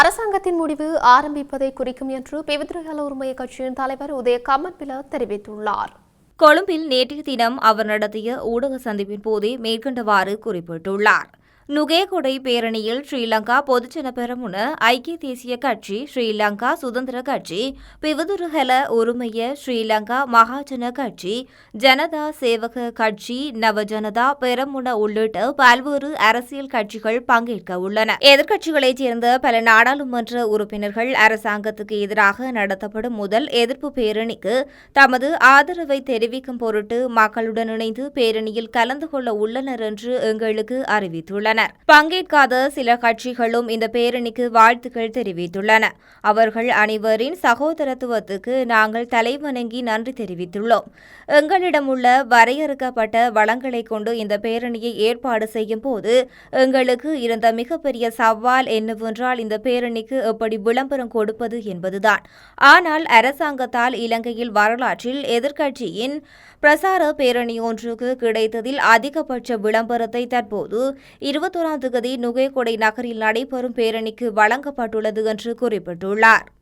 அரசாங்கத்தின் முடிவு ஆரம்பிப்பதை குறிக்கும் என்று பிவித்ரகல உரிமை கட்சியின் தலைவர் உதய கமன்பில தெரிவித்துள்ளார். கொழும்பில் நேற்றைய தினம் அவர் நடத்திய ஊடக சந்திப்பின் போதே மேற்கண்டவாறு குறிப்பிட்டுள்ளார். நுகேகொடை பேரணியில் ஸ்ரீலங்கா பொதுஜன பெரமுன, ஐக்கிய தேசிய கட்சி, ஸ்ரீலங்கா சுதந்திர கட்சி, பிவிதுருகல உரிமைய, ஸ்ரீலங்கா மகாஜன கட்சி, ஜனதா சேவக கட்சி, நவஜனதா பெரமுன உள்ளிட்ட பல்வேறு அரசியல் கட்சிகள் பங்கேற்க உள்ளன. எதிர்க்கட்சிகளைச் சேர்ந்த பல நாடாளுமன்ற உறுப்பினர்கள் அரசாங்கத்துக்கு எதிராக நடத்தப்படும் முதல் எதிர்ப்பு பேரணிக்கு தமது ஆதரவை தெரிவிக்கும் பொருட்டு மக்களுடன் இணைந்து பேரணியில் கலந்து கொள்ள உள்ளனர் என்று எங்களுக்கு அறிவித்துள்ளனர். பங்கேற்காத சில கட்சிகளும் இந்த பேரணிக்கு வாழ்த்துக்கள் தெரிவித்துள்ளன. அவர்கள் அனைவரின் சகோதரத்துவத்துக்கு நாங்கள் தலைவணங்கி நன்றி தெரிவித்துள்ளோம். எங்களிடம் உள்ள வரையறுக்கப்பட்ட வளங்களை கொண்டு இந்த பேரணியை ஏற்பாடு செய்யும் போது எங்களுக்கு இருந்த மிகப்பெரிய சவால் என்னவென்றால் இந்த பேரணிக்கு எப்படி விளம்பரம் கொடுப்பது என்பதுதான். ஆனால் அரசாங்கத்தால் இலங்கையில் வரலாற்றில் எதிர்க்கட்சியின் பிரசார பேரணி ஒன்றுக்கு கிடைத்ததில் அதிகபட்ச விளம்பரத்தை தற்போது 21ஆம் தேதி நுகேகொடை நகரில் நடைபெறும் பேரணிக்கு வழங்கப்பட்டுள்ளது என்று குறிப்பிட்டுள்ளார்.